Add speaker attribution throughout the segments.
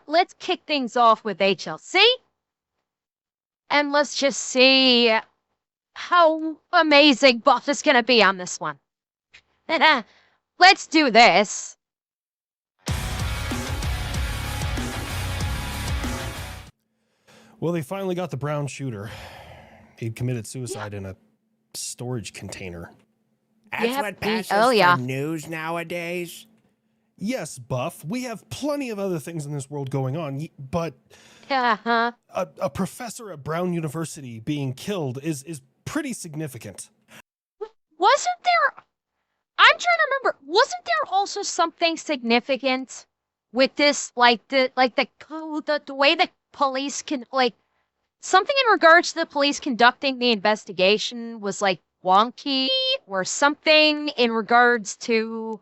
Speaker 1: let's kick things off with HLC. And let's just see how amazing Buff is going to be on this one. Let's do this.
Speaker 2: Well, they finally got the brown shooter. He'd committed suicide in a storage container.
Speaker 3: That's what passes for news nowadays?
Speaker 2: Yes, Buff. We have plenty of other things in this world going on, but a professor at Brown University being killed is pretty significant.
Speaker 1: Wasn't there... I'm trying to remember. Wasn't there also something significant with this, like the way the police can, like, something in regards to the police conducting the investigation was like wonky, or something in regards to...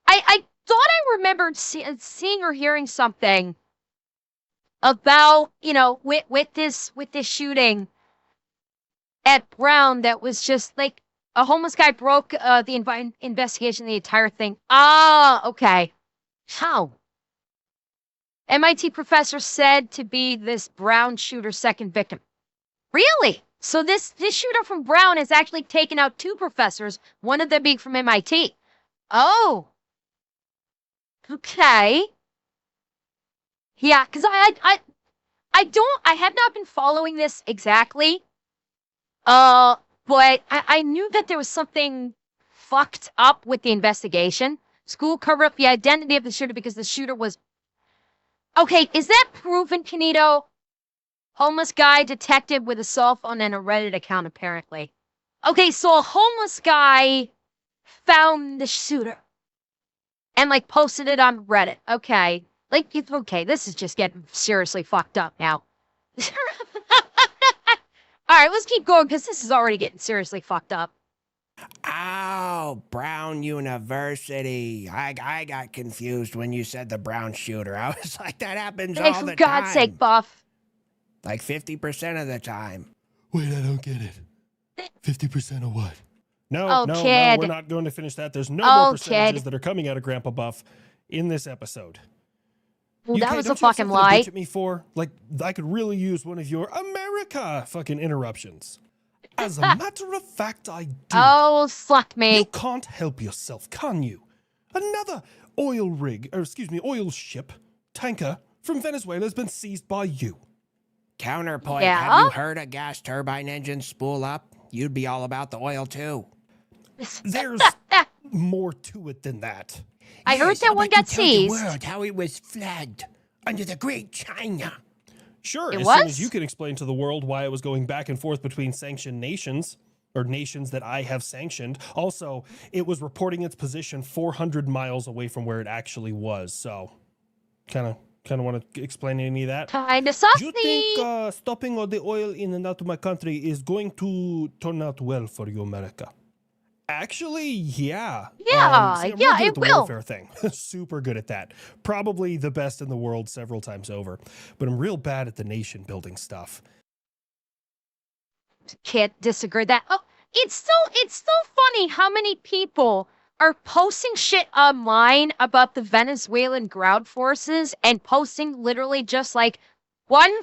Speaker 1: I thought I remembered seeing or hearing something about, with this shooting at Brown that was just like a homeless guy broke the investigation, the entire thing. Ah, okay. How? MIT professor said to be this Brown shooter's second victim. Really? So this shooter from Brown has actually taken out 2 professors, one of them being from MIT. Oh. Okay. Yeah, because I have not been following this exactly. But I knew that there was something fucked up with the investigation. School covered up the identity of the shooter because the shooter was... Okay, is that proven, Canito? Homeless guy detected with a cell phone and a Reddit account, apparently. Okay, so a homeless guy found the shooter and, like, posted it on Reddit. Okay. Like, okay, this is just getting seriously fucked up now. Alright, let's keep going, because this is already getting seriously fucked up.
Speaker 3: Oh, Brown University. I got confused when you said the Brown shooter. I was like, that happens all the time.
Speaker 1: For God's sake, Buff.
Speaker 3: Like 50% of the time.
Speaker 2: Wait, I don't get it. 50% of what? No, we're not going to finish that. There's no more percentages that are coming out of Grandpa Buff in this episode.
Speaker 1: Well, that was a fucking lie.
Speaker 2: Bitch at me for? Like, I could really use one of your America fucking interruptions. As a matter of fact, I do.
Speaker 1: Oh, fuck me.
Speaker 2: You can't help yourself, can you? Another oil ship, tanker, from Venezuela has been seized by you.
Speaker 3: Counterpoint, have you heard a gas turbine engine spool up? You'd be all about the oil, too.
Speaker 2: There's more to it than that.
Speaker 1: I heard that one got seized.
Speaker 3: The world how it was flagged under the Great China.
Speaker 2: Sure, as soon as you can explain to the world why it was going back and forth between sanctioned nations, or nations that I have sanctioned. Also, it was reporting its position 400 miles away from where it actually was. So, kind of want to explain any of that?
Speaker 1: Kind of saucy.
Speaker 2: Do you think stopping all the oil in and out of my country is going to turn out well for you, America? Actually, yeah.
Speaker 1: It will.
Speaker 2: Warfare thing. Super good at that. Probably the best in the world several times over. But I'm real bad at the nation building stuff.
Speaker 1: Can't disagree with that. Oh, it's so funny how many people are posting shit online about the Venezuelan ground forces and posting literally just like one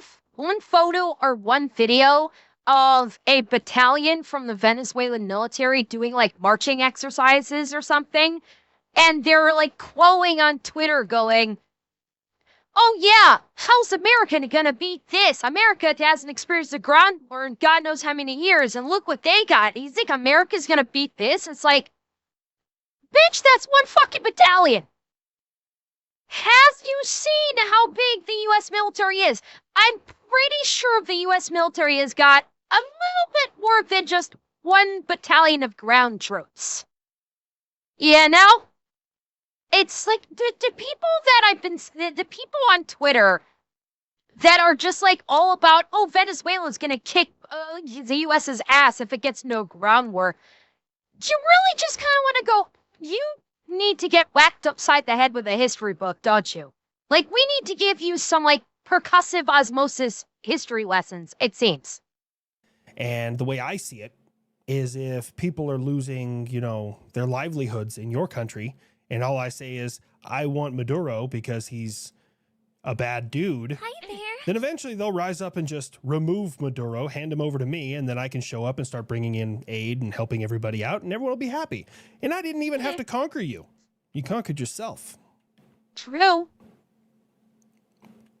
Speaker 1: photo or one video of a battalion from the Venezuelan military doing like marching exercises or something. And they're like quoting on Twitter going, oh yeah, how's America gonna beat this? America hasn't experienced a ground war in God knows how many years, and look what they got. You think America's gonna beat this? It's like, bitch, that's one fucking battalion. Have you seen how big the U.S. military is? I'm pretty sure the U.S. military has got a little bit more than just one battalion of ground troops. You know? It's like the people that the people on Twitter that are just like all about, oh, Venezuela's gonna kick the U.S.'s ass if it gets no ground war. Do you really just kind of want to go, you need to get whacked upside the head with a history book, don't you? Like, we need to give you some, like, percussive osmosis history lessons, it seems.
Speaker 2: And the way I see it is if people are losing, their livelihoods in your country, and all I say is, I want Maduro because he's a bad dude,
Speaker 4: Hi there.
Speaker 2: then eventually they'll rise up and just remove Maduro, hand him over to me, and then I can show up and start bringing in aid and helping everybody out, and everyone will be happy. And I didn't even have to conquer you. You conquered yourself.
Speaker 1: True.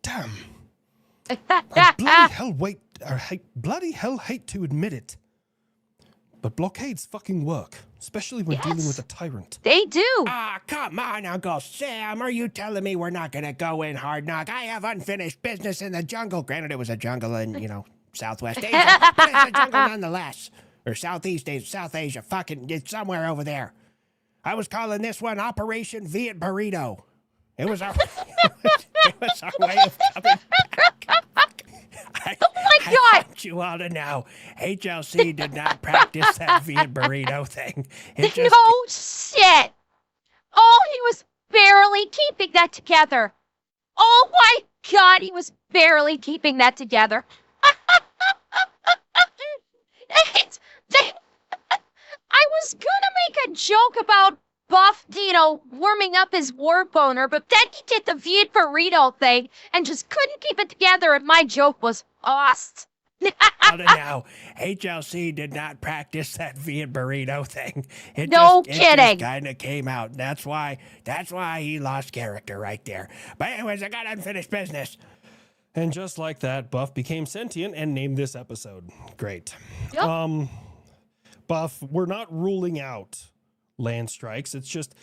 Speaker 2: Damn. Bloody hell hate to admit it. But blockades fucking work, especially when dealing with a tyrant.
Speaker 1: They do.
Speaker 3: Ah, come on, Uncle Sam. Are you telling me we're not going to go in hard knock? I have unfinished business in the jungle. Granted, it was a jungle in, Southwest Asia, but it's a jungle nonetheless. Or Southeast Asia, South Asia. Fucking, it's somewhere over there. I was calling this one Operation Viet Burrito. It was our, it was our way of coming back. I want you all to know, HLC did not practice that Viet Burrito thing.
Speaker 1: No shit. Oh, he was barely keeping that together. Oh my God, he was barely keeping that together. I was gonna make a joke about Buff, warming up his war boner, but then he did the Viet Burrito thing and just couldn't keep it together, and my joke was lost.
Speaker 3: Now, HLC did not practice that Viet Burrito thing. It
Speaker 1: kidding.
Speaker 3: Just kind of came out. That's why he lost character right there. But anyways, I got unfinished business.
Speaker 2: And just like that, Buff became sentient and named this episode. Great.
Speaker 1: Yep.
Speaker 2: Buff, we're not ruling out land strikes. It's just,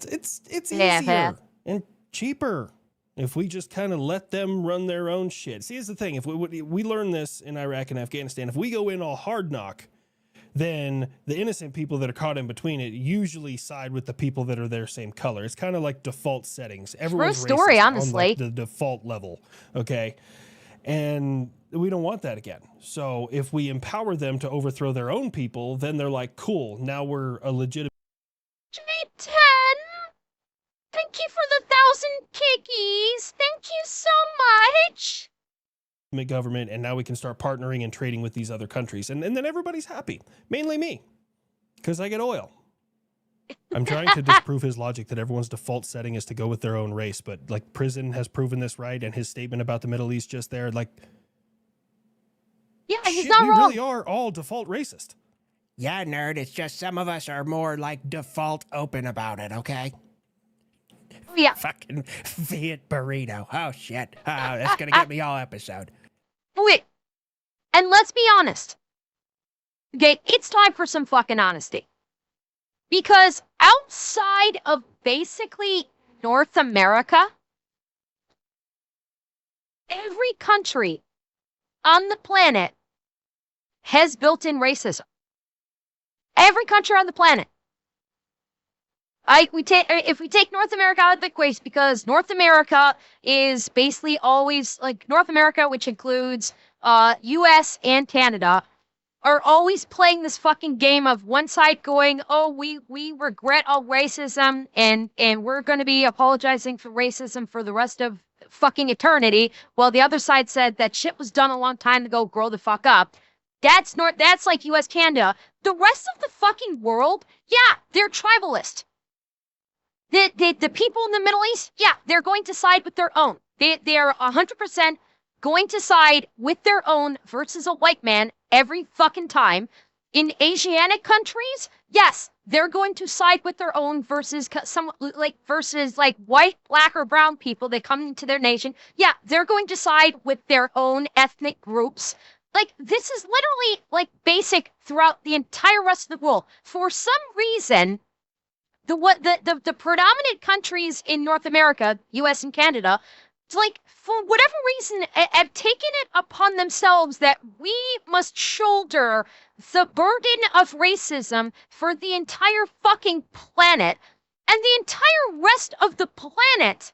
Speaker 2: it's easier and cheaper if we just kind of let them run their own shit. See, here's the thing. If we learn this in Iraq and Afghanistan, if we go in all hard knock, then the innocent people that are caught in between it usually side with the people that are their same color. It's kind of like default settings. Everyone's
Speaker 1: True story,
Speaker 2: racist
Speaker 1: honestly.
Speaker 2: on like the default level, okay? And we don't want that again. So if we empower them to overthrow their own people, then they're like, cool, now we're a legitimate
Speaker 1: J10, thank you for the 1,000 kickies. Thank you so much.
Speaker 2: government, and now we can start partnering and trading with these other countries. And then everybody's happy. Mainly me, because I get oil. I'm trying to disprove his logic that everyone's default setting is to go with their own race, but like Prison has proven this right, and his statement about the Middle East just there, like,
Speaker 1: yeah, he's
Speaker 2: shit,
Speaker 1: not
Speaker 2: we
Speaker 1: wrong.
Speaker 2: really are all default racist.
Speaker 3: Yeah, nerd, it's just some of us are more like default open about it, okay?
Speaker 1: Yeah.
Speaker 3: Fucking Viet Burrito. Oh, shit. That's gonna get me all episode.
Speaker 1: Wait, and let's be honest. Okay, it's time for some fucking honesty. Because outside of basically North America, every country on the planet has built-in racism. Every country on the planet. If we take North America out of the equation, because North America is basically always, like, North America, which includes US and Canada, are always playing this fucking game of one side going, oh, we regret all racism and we're going to be apologizing for racism for the rest of fucking eternity, while the other side said that shit was done a long time ago, grow the fuck up. That's like US, Canada. The rest of the fucking world, yeah, they're tribalist. The people in the Middle East, yeah, they're going to side with their own. They're 100% going to side with their own versus a white man every fucking time. In Asiatic countries, yes, they're going to side with their own versus versus white, black, or brown people that come into their nation. Yeah, they're going to side with their own ethnic groups. Like, this is literally basic throughout the entire rest of the world. For some reason, the predominant countries in North America, US and Canada, for whatever reason, have taken it upon themselves that we must shoulder the burden of racism for the entire fucking planet. And the entire rest of the planet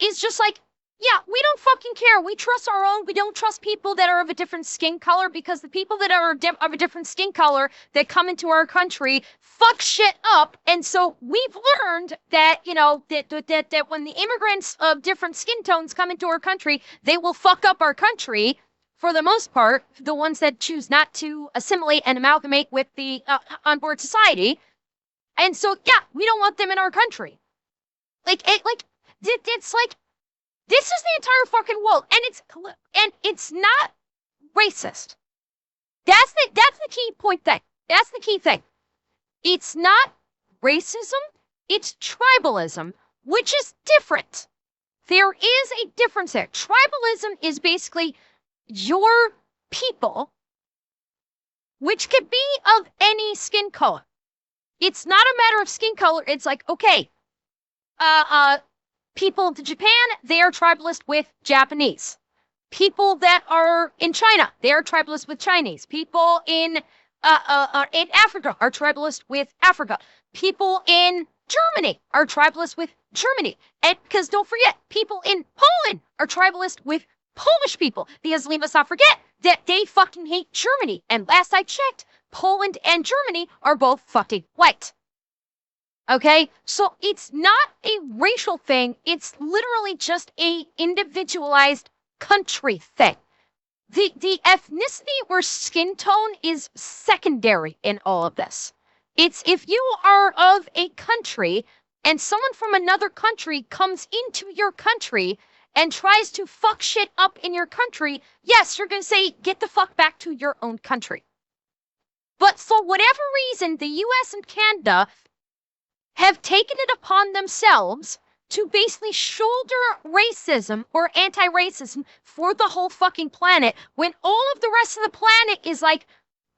Speaker 1: is just like, yeah, we don't fucking care. We trust our own. We don't trust people that are of a different skin color, because the people that are of a different skin color that come into our country fuck shit up. And so we've learned that, that when the immigrants of different skin tones come into our country, they will fuck up our country for the most part, the ones that choose not to assimilate and amalgamate with the onboard society. And so, yeah, we don't want them in our country. It's like this is the entire fucking world, and it's not racist. That's the key point thing. That's the key thing. It's not racism, it's tribalism, which is different. There is a difference there. Tribalism is basically your people, which could be of any skin color. It's not a matter of skin color. It's like, okay, people in Japan, they are tribalist with Japanese. People that are in China, they are tribalist with Chinese. People in Africa are tribalist with Africa. People in Germany are tribalist with Germany. And because don't forget, people in Poland are tribalist with Polish people. Because we must not forget that they fucking hate Germany. And last I checked, Poland and Germany are both fucking white. Okay? So it's not a racial thing. It's literally just a individualized country thing. The ethnicity or skin tone is secondary in all of this. It's if you are of a country and someone from another country comes into your country and tries to fuck shit up in your country, yes, you're going to say, get the fuck back to your own country. But for whatever reason, the US and Canada have taken it upon themselves to basically shoulder racism or anti-racism for the whole fucking planet when all of the rest of the planet is like,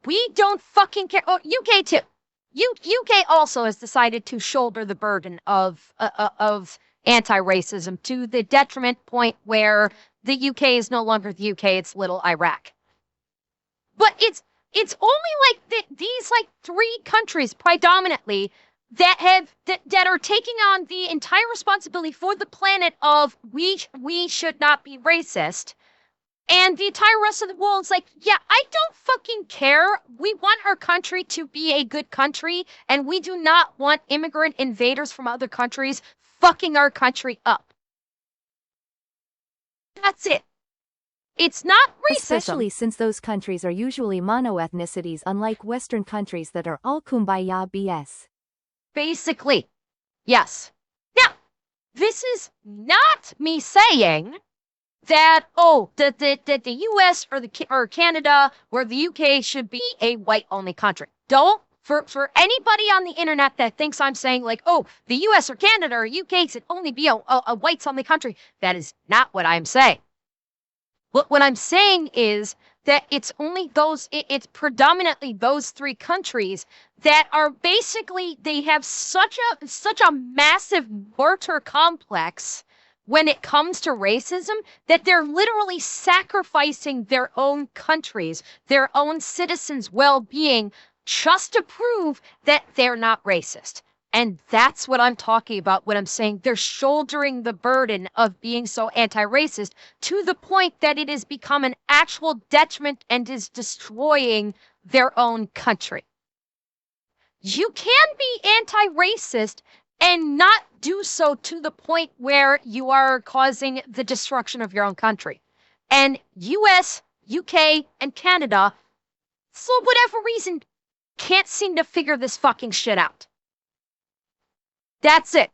Speaker 1: we don't fucking care. Oh, UK too. UK also has decided to shoulder the burden of anti-racism to the detriment point where the UK is no longer the UK, it's little Iraq. But it's only like these like three countries predominantly that are taking on the entire responsibility for the planet of we should not be racist. And the entire rest of the world is like, yeah, I don't fucking care. We want our country to be a good country, and we do not want immigrant invaders from other countries fucking our country up. That's it. It's not racism.
Speaker 4: Especially since those countries are usually monoethnicities, unlike Western countries that are all kumbaya BS.
Speaker 1: Basically, yes. Now, this is not me saying that, the US or Canada or the UK should be a white-only country. Don't, for anybody on the internet that thinks I'm saying like, oh, the US or Canada or UK should only be a whites-only country, that is not what I'm saying. What I'm saying is that it's predominantly those three countries that are basically, they have such a massive martyr complex when it comes to racism that they're literally sacrificing their own countries, their own citizens' well-being just to prove that they're not racist. And that's what I'm talking about when I'm saying they're shouldering the burden of being so anti-racist to the point that it has become an actual detriment and is destroying their own country. You can be anti-racist and not do so to the point where you are causing the destruction of your own country. And US, UK, and Canada, for whatever reason, can't seem to figure this fucking shit out. That's it.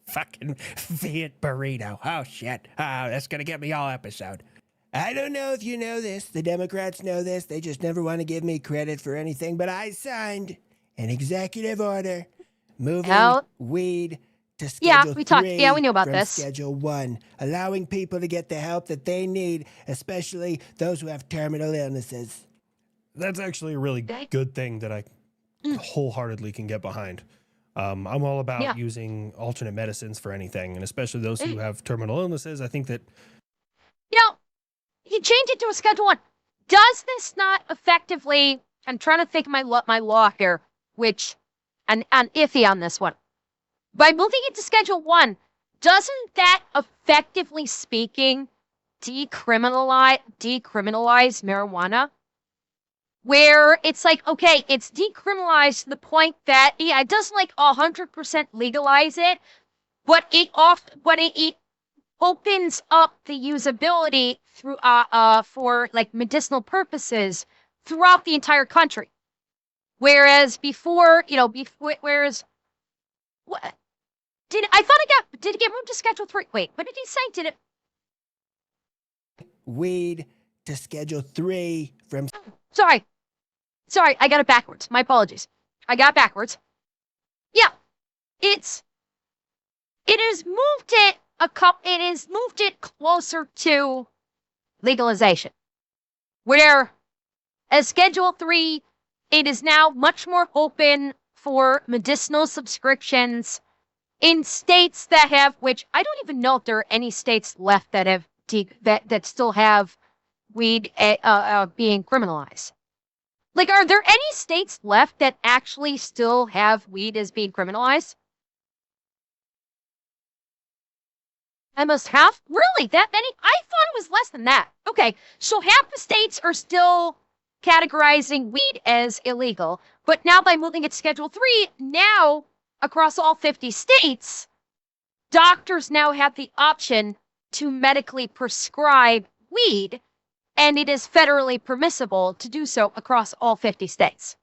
Speaker 3: Fucking Fiat burrito. Oh, shit. That's going to get me all episode. I don't know if you know this. The Democrats know this. They just never want to give me credit for anything. But I signed an executive order moving weed to Schedule 3
Speaker 1: Yeah, we knew about
Speaker 3: from
Speaker 1: this.
Speaker 3: Schedule 1, allowing people to get the help that they need, especially those who have terminal illnesses.
Speaker 2: That's actually a really good thing that I wholeheartedly can get behind. I'm all about using alternate medicines for anything, and especially those who have terminal illnesses. I think that,
Speaker 1: you change it to a Schedule 1. Does this not effectively, I'm trying to think my law here, which, I'm iffy on this one. By moving it to Schedule 1, doesn't that effectively speaking decriminalize marijuana? Where it's like, okay, it's decriminalized to the point that, it doesn't like 100% legalize it, but it opens up the usability through for like medicinal purposes throughout the entire country. Whereas before, whereas what did it get moved to Schedule 3? Wait, what did he say? Did it?
Speaker 3: Weed to Schedule 3 from...
Speaker 1: Sorry, I got it backwards. My apologies. I got it backwards. Yeah, it has moved it closer to legalization. Where as Schedule 3, it is now much more open for medicinal subscriptions in states that have, which I don't even know if there are any states left that have that still have weed being criminalized. Like, are there any states left that actually still have weed as being criminalized? I must have? Really? That many? I thought it was less than that. Okay, so half the states are still categorizing weed as illegal, but now by moving it to Schedule 3, now across all 50 states, doctors now have the option to medically prescribe weed, and it is federally permissible to do so across all 50 states.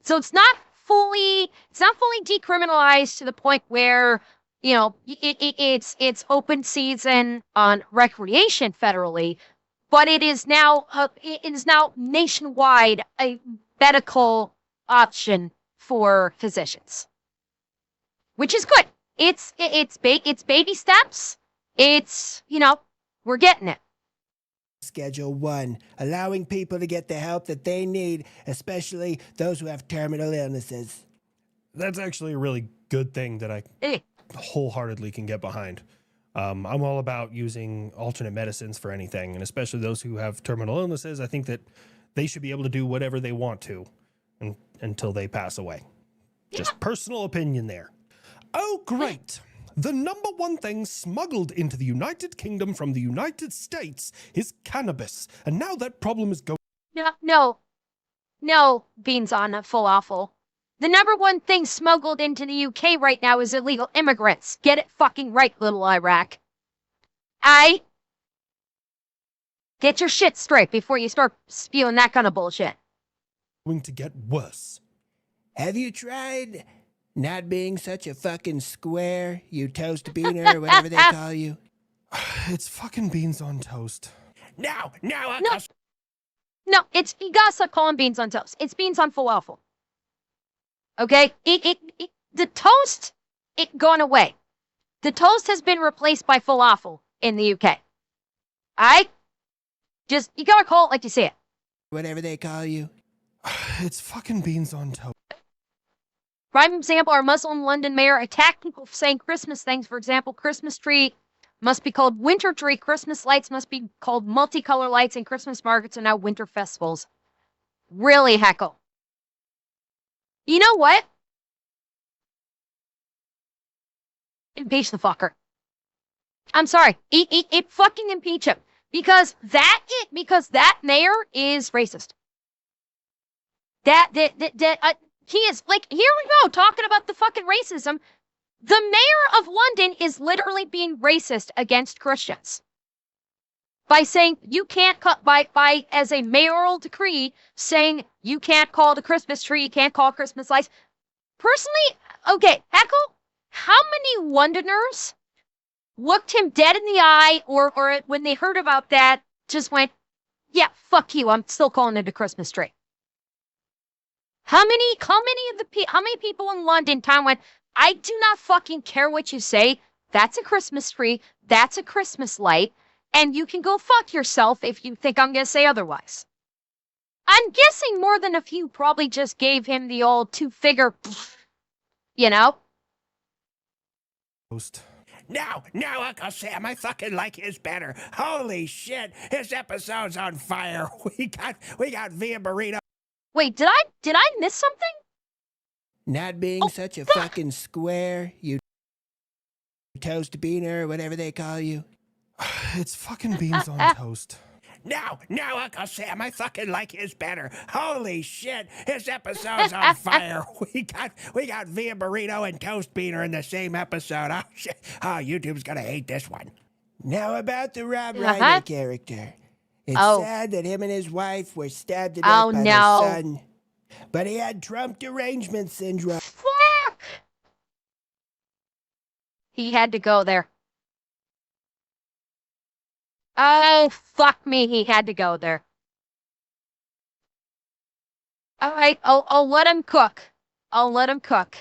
Speaker 1: So it's not fully decriminalized to the point where, it's open season on recreation federally, but it is now nationwide a medical option for physicians, which is good. It's baby steps. We're getting it.
Speaker 3: Schedule 1, allowing people to get the help that they need, especially those who have terminal illnesses.
Speaker 2: That's actually a really good thing that I wholeheartedly can get behind. I'm all about using alternate medicines for anything, and especially those who have terminal illnesses. I think that they should be able to do whatever they want to until they pass away. Just personal opinion there. Oh, great. The number one thing smuggled into the United Kingdom from the United States is cannabis, and now that problem is going...
Speaker 1: No, beans on a falafel. The number one thing smuggled into the UK right now is illegal immigrants. Get it fucking right, little Iraq. Get your shit straight before you start spewing that kind of bullshit.
Speaker 2: Going to get worse.
Speaker 3: Have you tried not being such a fucking square, you toast beaner, or whatever they call you?
Speaker 2: It's fucking beans on toast.
Speaker 3: No,
Speaker 1: it's, you gotta stop calling beans on toast. It's beans on falafel. Okay? The toast, gone away. The toast has been replaced by falafel in the UK. You gotta call it like you see it.
Speaker 3: Whatever they call you.
Speaker 2: It's fucking beans on toast.
Speaker 1: Prime example, our Muslim London mayor attacked people for saying Christmas things. For example, Christmas tree must be called winter tree. Christmas lights must be called multicolor lights, and Christmas markets are now winter festivals. Really, Heckle. You know what? Impeach the fucker. I'm sorry. Fucking impeach him. Because that mayor is racist. He is, like, here we go, talking about the fucking racism. The mayor of London is literally being racist against Christians. By saying you can't cut, by as a mayoral decree, saying you can't call the Christmas tree, you can't call Christmas lights. Personally, okay, Heckle, how many Londoners looked him dead in the eye, or when they heard about that, just went, yeah, fuck you, I'm still calling it a Christmas tree. How many people in London town went, I do not fucking care what you say. That's a Christmas tree. That's a Christmas light. And you can go fuck yourself if you think I'm going to say otherwise. I'm guessing more than a few probably just gave him the old two-figure, you know?
Speaker 3: No, Uncle Sam, I fucking like his better. Holy shit, his episode's on fire. We got Via Burrito.
Speaker 1: Wait, did I miss something?
Speaker 3: Not being such a fucking square, you toast beaner, or whatever they call you.
Speaker 2: It's fucking beans on toast.
Speaker 3: No, Uncle Sam, I fucking like his better. Holy shit, his episode's on fire. We got Via Burrito and Toast Beaner in the same episode. Oh, shit. Oh, YouTube's gonna hate this one. Now about the Rob Reiner character. It's sad that him and his wife were stabbed to death by their son. But he had Trump derangement syndrome.
Speaker 1: Fuck! He had to go there. Oh, fuck me, he had to go there. All right, I'll let him cook. I'll let him cook.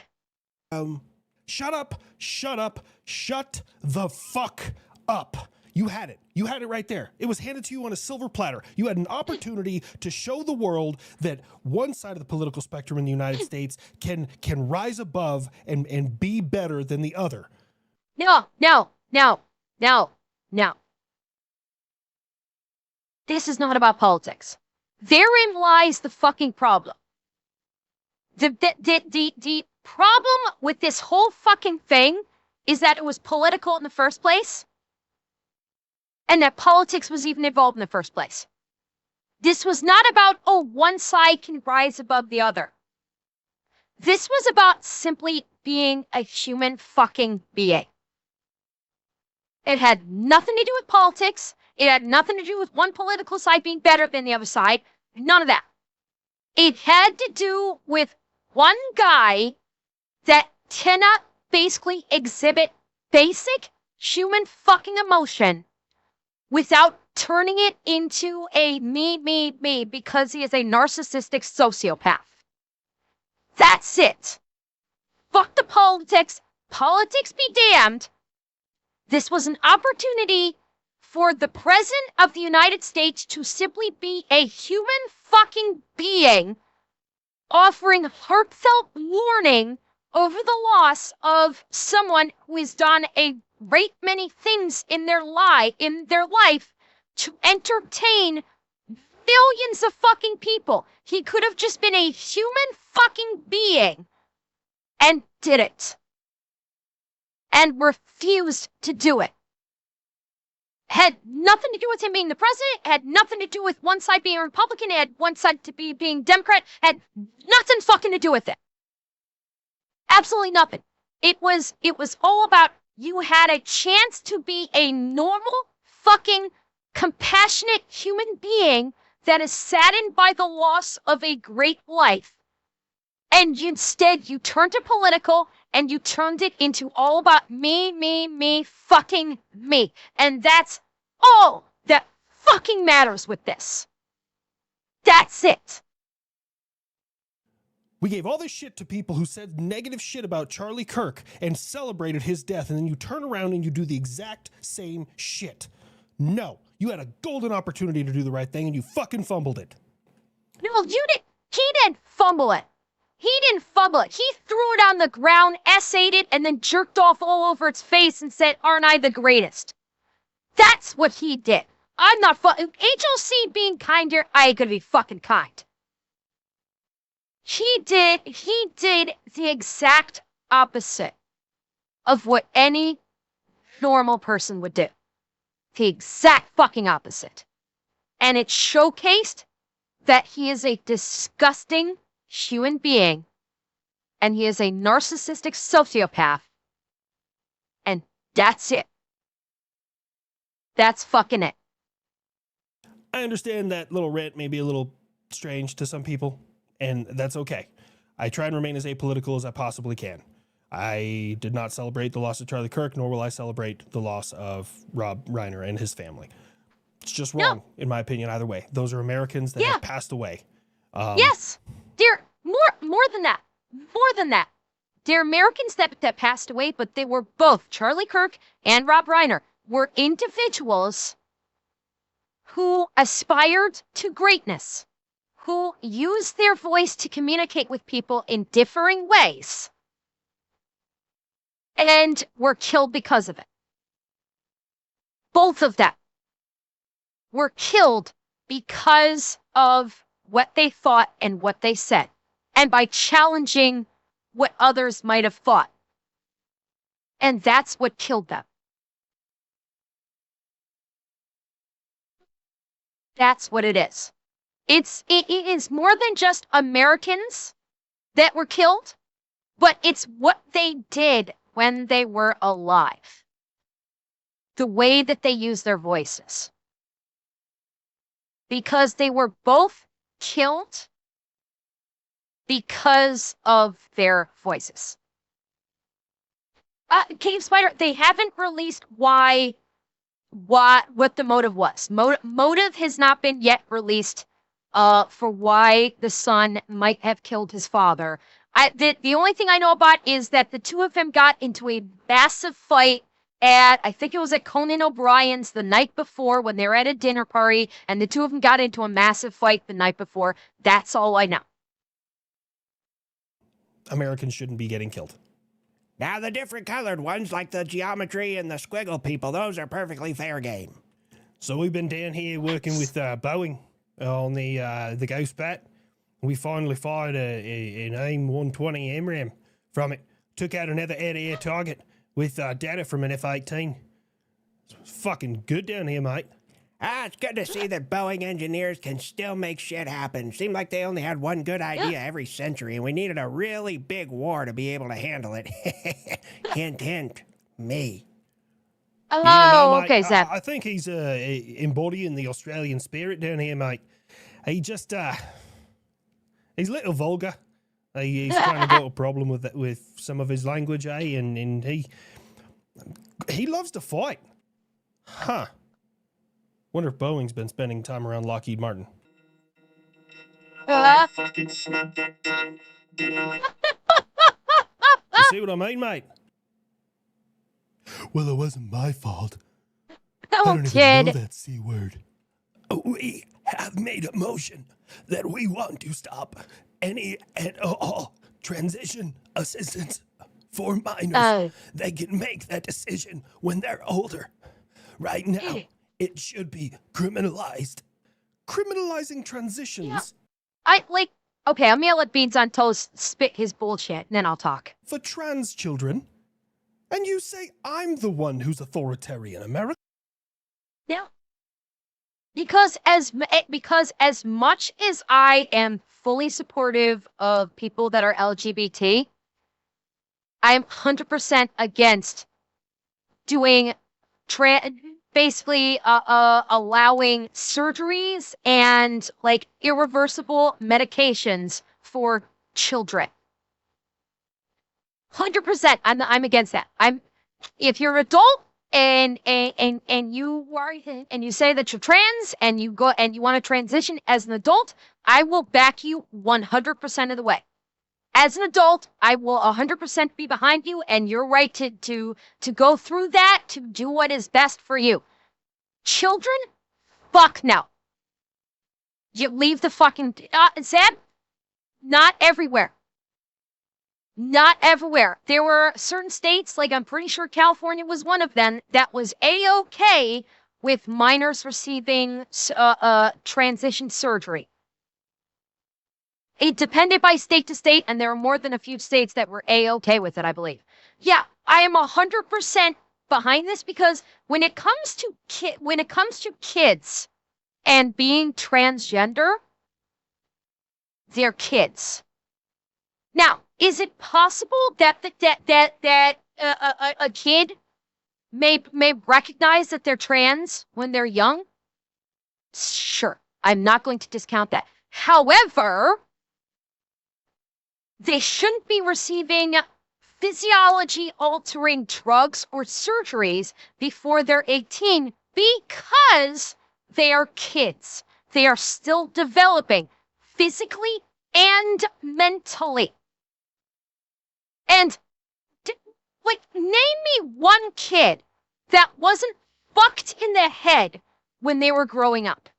Speaker 2: Shut up, shut the fuck up. You had it. You had it right there. It was handed to you on a silver platter. You had an opportunity to show the world that one side of the political spectrum in the United States can rise above and be better than the other.
Speaker 1: No. This is not about politics. Therein lies the fucking problem. The problem with this whole fucking thing is that it was political in the first place, and that politics was even involved in the first place. This was not about, oh, one side can rise above the other. This was about simply being a human fucking being. It had nothing to do with politics. It had nothing to do with one political side being better than the other side. None of that. It had to do with one guy that cannot basically exhibit basic human fucking emotion without turning it into a me, because he is a narcissistic sociopath. That's it. Fuck the politics. Politics be damned. This was an opportunity for the President of the United States to simply be a human fucking being, offering heartfelt mourning over the loss of someone who has done a great many things in their life to entertain billions of fucking people. He could have just been a human fucking being and did it. And refused to do it. Had nothing to do with him being the president, had nothing to do with one side being Republican, had one side to be being Democrat, had nothing fucking to do with it. Absolutely nothing. It was all about you had a chance to be a normal, fucking, compassionate human being that is saddened by the loss of a great life. And instead you turned to political and you turned it into all about me, fucking me. And that's all that fucking matters with this. That's it.
Speaker 2: We gave all this shit to people who said negative shit about Charlie Kirk and celebrated his death, and then you turn around and you do the exact same shit. No, you had a golden opportunity to do the right thing and you fucking fumbled it.
Speaker 1: No, you didn't. He didn't fumble it. He didn't fumble it. He threw it on the ground, essayed it, and then jerked off all over its face and said, "Aren't I the greatest?" That's what he did. I'm not HLC being kinder, I ain't gonna be fucking kind. He did the exact opposite of what any normal person would do. The exact fucking opposite. And it showcased that he is a disgusting human being, and he is a narcissistic sociopath, and that's it. That's fucking it.
Speaker 2: I understand that little rant may be a little strange to some people, and that's okay. I try and remain as apolitical as I possibly can. I did not celebrate the loss of Charlie Kirk, nor will I celebrate the loss of Rob Reiner and his family. It's just wrong, in my opinion, either way. Those are Americans that have passed away.
Speaker 1: Yes. They're more than that. More than that. They're Americans that passed away, but they were both, Charlie Kirk and Rob Reiner, were individuals who aspired to greatness, who used their voice to communicate with people in differing ways, and were killed because of it. Both of them were killed because of what they thought and what they said, and by challenging what others might have thought. And that's what killed them. That's what it is. It is more than just Americans that were killed, but it's what they did when they were alive. The way that they used their voices. Because they were both killed because of their voices. Cave Spider, they haven't released what the motive was. Motive has not been yet released for why the son might have killed his father. The only thing I know about is that the two of them got into a massive fight I think it was at Conan O'Brien's the night before when they were at a dinner party, and the two of them got into a massive fight the night before. That's all I know.
Speaker 2: Americans shouldn't be getting killed.
Speaker 3: Now, the different colored ones, like the geometry and the squiggle people, those are perfectly fair game.
Speaker 2: So we've been down here working with Boeing on the Ghost Bat. We finally fired an AIM-120 MRAM from it. Took out another air-to-air target with data from an F-18. It's fucking good down here, mate.
Speaker 3: It's good to see that Boeing engineers can still make shit happen. Seemed like they only had one good idea every century, and we needed a really big war to be able to handle it. Hint, hint, me.
Speaker 1: Oh,
Speaker 2: Yeah, no, mate,
Speaker 1: okay, Zeb.
Speaker 2: I think he's embodying the Australian spirit down here, mate. He just, he's a little vulgar. He's kind of got a problem with some of his language, and he loves to fight. Huh. Wonder if Boeing's been spending time around Lockheed Martin.
Speaker 1: Uh,
Speaker 2: You see what I mean, mate? Well, it wasn't my fault. I
Speaker 1: oh,
Speaker 2: don't even
Speaker 1: kid.
Speaker 2: know that C word. We have made a motion that we want to stop any and all transition assistance for minors. They can make that decision when they're older. Right now, it should be criminalized. Criminalizing transitions
Speaker 1: Okay, I'm gonna let Beans on Toast spit his bullshit, and then I'll talk.
Speaker 2: for trans children. And you say I'm the one who's authoritarian, America?
Speaker 1: Yeah. Because as much as I am fully supportive of people that are LGBT, I'm 100% against doing basically allowing surgeries and like irreversible medications for children. 100%. I'm against that. If you're an adult and you say that you're trans and you want to transition as an adult, I will back you 100% of the way. As an adult, I will 100% be behind you, and you're right to go through that, to do what is best for you. Children, fuck no. You leave the fucking Sam. Not everywhere. Not everywhere. There were certain states, like I'm pretty sure California was one of them, that was A-okay with minors receiving transition surgery. It depended by state to state, and there were more than a few states that were A-okay with it, I believe. Yeah, I am 100% behind this because when it comes to kids and being transgender, they're kids. Now, is it possible that a kid may recognize that they're trans when they're young? Sure, I'm not going to discount that. However, they shouldn't be receiving physiology-altering drugs or surgeries before they're 18 because they are kids. They are still developing physically and mentally. And, name me one kid that wasn't fucked in the head when they were growing up.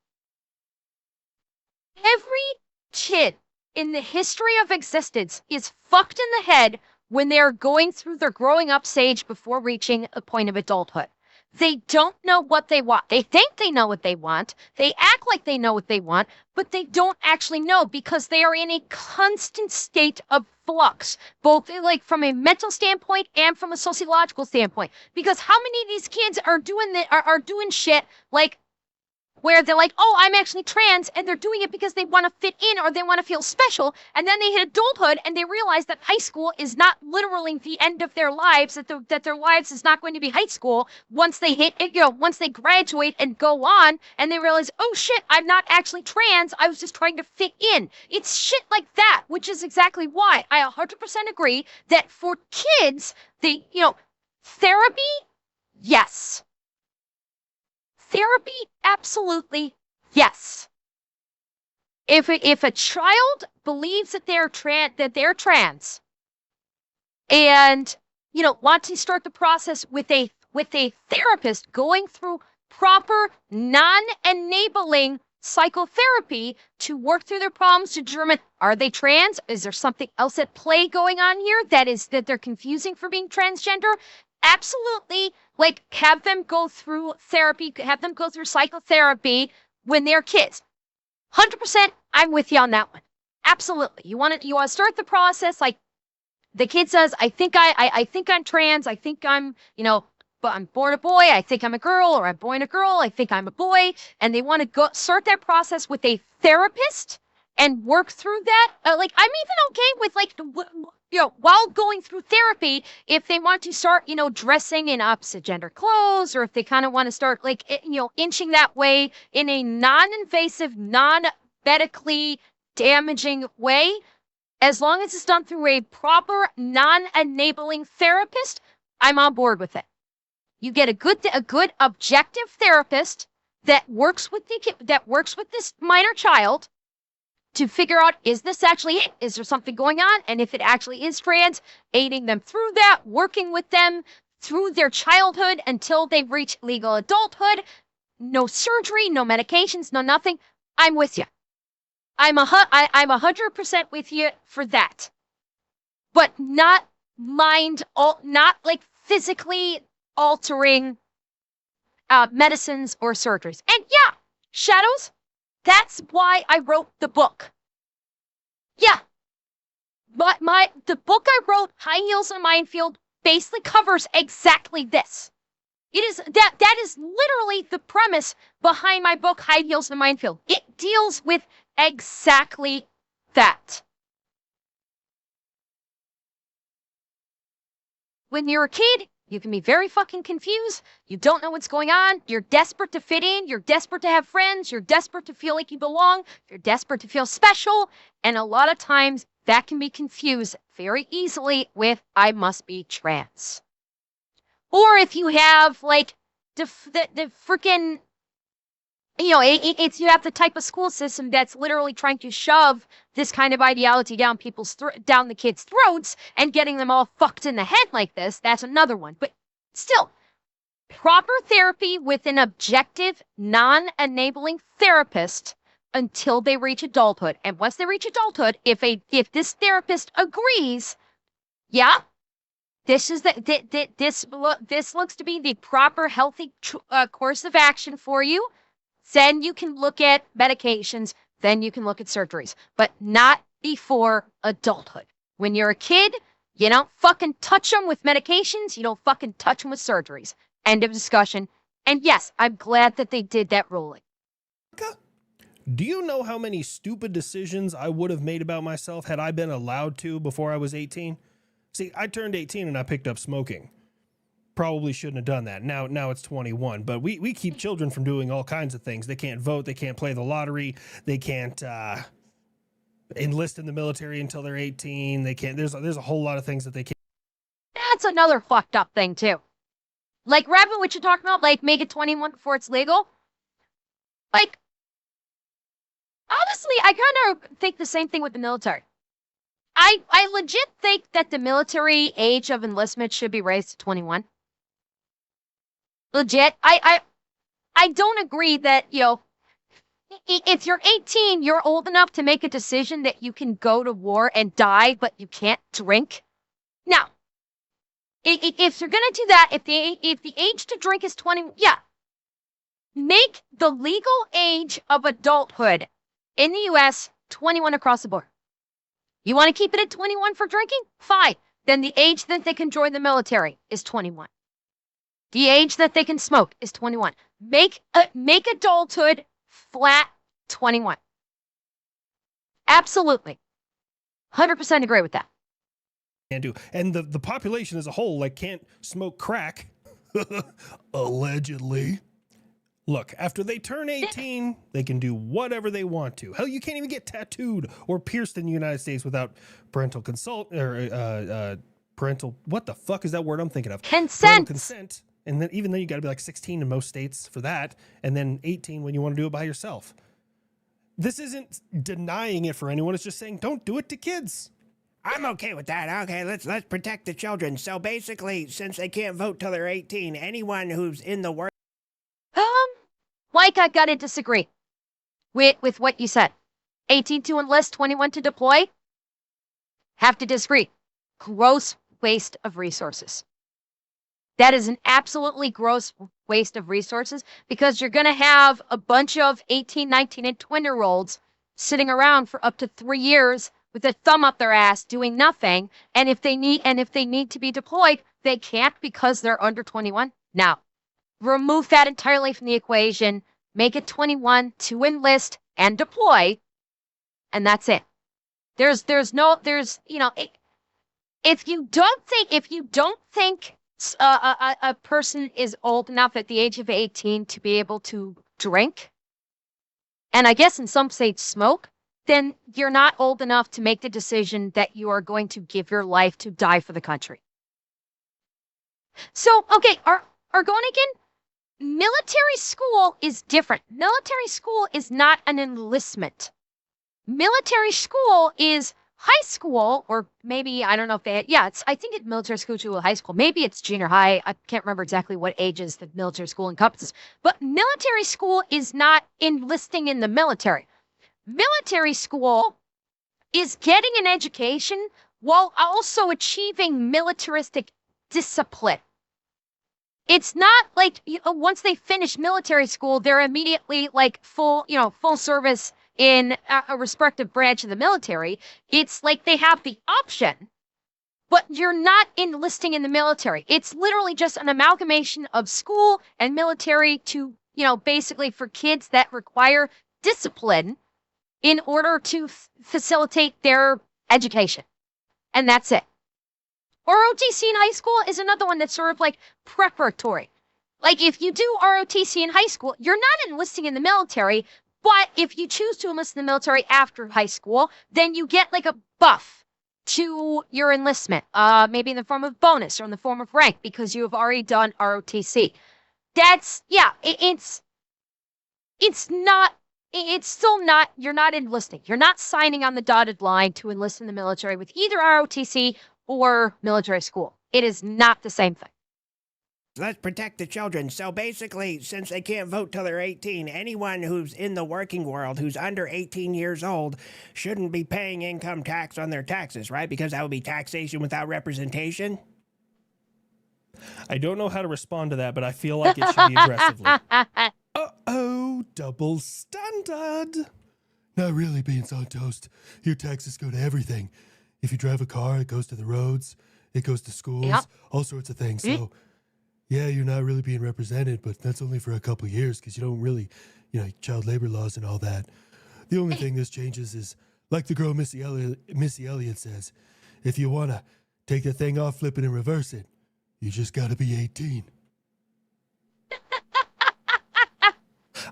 Speaker 1: Every kid in the history of existence is fucked in the head when they are going through their growing up stage before reaching a point of adulthood. They don't know what they want. They think they know what they want. They act like they know what they want, but they don't actually know because they are in a constant state of flux, both like from a mental standpoint and from a sociological standpoint. Because how many of these kids are doing shit like where they're like, oh, I'm actually trans, and they're doing it because they want to fit in or they want to feel special, and then they hit adulthood and they realize that high school is not literally the end of their lives, that their lives is not going to be high school once they hit it, once they graduate and go on, and they realize, oh shit, I'm not actually trans, I was just trying to fit in. It's shit like that, which is exactly why I 100% agree that for kids, therapy, yes. Therapy, absolutely, yes. If a child believes that they're trans, and want to start the process with a therapist going through proper non-enabling psychotherapy to work through their problems to determine, are they trans? Is there something else at play going on here that they're confusing for being transgender? Absolutely, have them go through therapy, have them go through psychotherapy when they're kids. 100%, I'm with you on that one. Absolutely. You want to start the process like the kid says, I think I'm trans, I think I'm, but I'm born a boy, I think I'm a girl, or I'm born a girl, I think I'm a boy, and they want to go start that process with a therapist and work througugh that. I'm even okay with while going through therapy, if they want to start, dressing in opposite gender clothes, or if they kind of want to start inching that way in a non-invasive, non-medically damaging way, as long as it's done through a proper non-enabling therapist, I'm on board with it. You get a good objective therapist that works with this minor child to figure out, is this actually it? Is there something going on? And if it actually is trans, aiding them through that, working with them through their childhood until they reach legal adulthood. No surgery, no medications, no nothing. I'm with you. I'm 100% with you for that. But not physically altering medicines or surgeries. And yeah, Shadows, that's why I wrote the book. Yeah. But the book I wrote, High Heels and Minefield, basically covers exactly this. It is that is literally the premise behind my book, High Heels and Minefield. It deals with exactly that. When you're a kid, you can be very fucking confused. You don't know what's going on. You're desperate to fit in. You're desperate to have friends. You're desperate to feel like you belong. You're desperate to feel special. And a lot of times that can be confused very easily with, I must be trans. Or if you have the freaking, it's you have the type of school system that's literally trying to shove this kind of ideology down down the kids' throats and getting them all fucked in the head like this. That's another one. But still, proper therapy with an objective, non-enabling therapist until they reach adulthood. And once they reach adulthood, if this therapist agrees, yeah, this is this looks to be the proper, healthy course of action for you. Then you can look at medications. Then you can look at surgeries, but not before adulthood. When you're a kid, you don't fucking touch them with medications. You don't fucking touch them with surgeries. End of discussion. And yes, I'm glad that they did that ruling.
Speaker 2: Do you know how many stupid decisions I would have made about myself had I been allowed to before I was 18? See, I turned 18 and I picked up smoking. Probably shouldn't have done that. Now it's 21, but we keep children from doing all kinds of things. They can't vote. They can't play the lottery. They can't enlist in the military until they're 18. They can't. There's a whole lot of things that they can't.
Speaker 1: That's another fucked up thing too. Like Rabbit, what you're talking about, make it 21 before it's legal. Honestly, I kind of think the same thing with the military. I legit think that the military age of enlistment should be raised to 21. Legit. I don't agree that, if you're 18, you're old enough to make a decision that you can go to war and die, but you can't drink. Now, if you're going to do that, if the age to drink is 20, yeah, make the legal age of adulthood in the U.S. 21 across the board. You want to keep it at 21 for drinking? Fine. Then the age that they can join the military is 21. The age that they can smoke is 21. Make adulthood flat 21. Absolutely. 100% agree with that.
Speaker 2: Can't do. And the population as a whole, like, can't smoke crack. Allegedly. Look, after they turn 18, they can do whatever they want to. Hell, you can't even get tattooed or pierced in the United States without parental consult or parental. What the fuck is that word I'm thinking of?
Speaker 1: Consent.
Speaker 2: Consent. And then even then, you got to be like 16 in most states for that, and then 18 when you want to do it by yourself. This isn't denying it for anyone. It's just saying don't do it to kids.
Speaker 3: I'm okay with that. Okay, let's protect the children. So basically, since they can't vote till they're 18, anyone who's in the work.
Speaker 1: Mike, I gotta disagree with what you said. 18 to enlist, 21 to deploy. Have to disagree. Gross waste of resources. That is an absolutely gross waste of resources because you're gonna have a bunch of 18, 19, and 20-year-olds sitting around for up to 3 years with a thumb up their ass doing nothing. And if they need to be deployed, they can't because they're under 21. Now, remove that entirely from the equation, make it 21 to enlist and deploy, and that's it. If you don't think a person is old enough at the age of 18 to be able to drink, and I guess in some states smoke, then you're not old enough to make the decision that you are going to give your life to die for the country. So, okay, Argonigan, military school is different. Military school is not an enlistment. Military school is high school, or maybe, I don't know if I think it's military school to high school. Maybe it's junior high. I can't remember exactly what ages the military school encompasses. But military school is not enlisting in the military. Military school is getting an education while also achieving militaristic discipline. It's not like once they finish military school, they're immediately like full service in a respective branch of the military. It's like they have the option, but you're not enlisting in the military. It's literally just an amalgamation of school and military to, basically for kids that require discipline in order to facilitate their education. And that's it. ROTC in high school is another one that's sort of like preparatory. Like if you do ROTC in high school, you're not enlisting in the military, but if you choose to enlist in the military after high school, then you get like a buff to your enlistment, maybe in the form of bonus or in the form of rank because you have already done ROTC. It's still not, you're not enlisting. You're not signing on the dotted line to enlist in the military with either ROTC or military school. It is not the same thing.
Speaker 3: Let's protect the children. So basically, since they can't vote till they're 18, anyone who's in the working world who's under 18 years old shouldn't be paying income tax on their taxes, right? Because that would be taxation without representation.
Speaker 2: I don't know how to respond to that, but I feel like it should be aggressively. Uh-oh, double standard.
Speaker 5: Not really, beans on toast. Your taxes go to everything. If you drive a car, it goes to the roads, it goes to schools, all sorts of things. So, yeah, you're not really being represented, but that's only for a couple of years because you don't really, child labor laws and all that. The only thing this changes is, like the girl Missy Elliott says, if you want to take the thing off, flip it, and reverse it, you just got to be 18.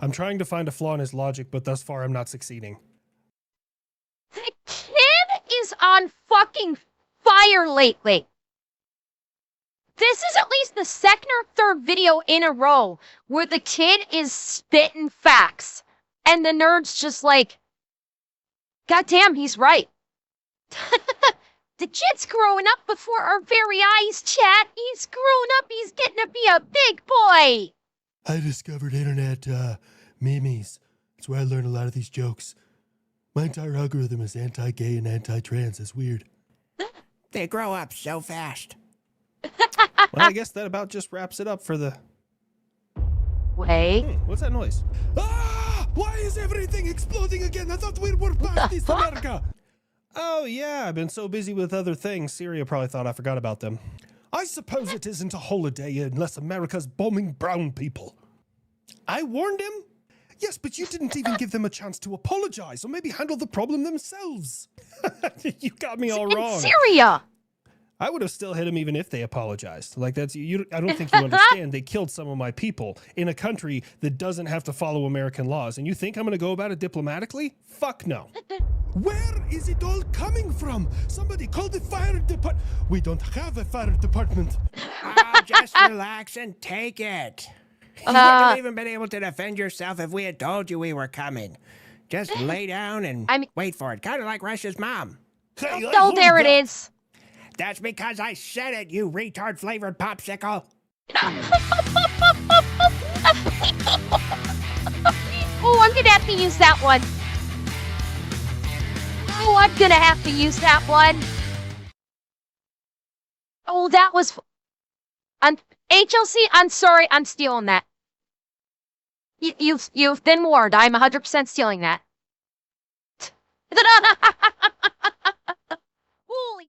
Speaker 2: I'm trying to find a flaw in his logic, but thus far I'm not succeeding.
Speaker 1: The kid is on fucking fire lately. This is at least the second or third video in a row where the kid is spitting facts. And the nerd's just like, God damn, he's right. The kid's growing up before our very eyes, chat. He's grown up. He's getting to be a big boy.
Speaker 5: I discovered internet memes. That's where I learned a lot of these jokes. My entire algorithm is anti-gay and anti-trans. It's weird.
Speaker 3: They grow up so fast.
Speaker 2: Well, I guess that about just wraps it up for the...
Speaker 1: Wait.
Speaker 2: What's that noise?
Speaker 5: Ah! Why is everything exploding again? I thought we were past East America.
Speaker 2: Oh, yeah, I've been so busy with other things. Syria probably thought I forgot about them.
Speaker 5: I suppose it isn't a holiday unless America's bombing brown people.
Speaker 2: I warned him. Yes, but you didn't even give them a chance to apologize or maybe handle the problem themselves. You got me all wrong.
Speaker 1: In Syria.
Speaker 2: I would have still hit them even if they apologized. Like that's you. I don't think you understand. They killed some of my people in a country that doesn't have to follow American laws. And you think I'm going to go about it diplomatically? Fuck no.
Speaker 5: Where is it all coming from? Somebody call the fire department. We don't have a fire department.
Speaker 3: Oh, just relax and take it. You wouldn't have even been able to defend yourself if we had told you we were coming. Just lay down and wait for it. Kind of like Russia's mom.
Speaker 5: Hey,
Speaker 1: Oh, there it is.
Speaker 3: That's because I said it, you retard-flavored popsicle.
Speaker 1: Oh, I'm gonna have to use that one. Oh, I'm gonna have to use that one. Oh, that was... HLC, I'm sorry, I'm stealing that. You've been warned. I'm 100% stealing that.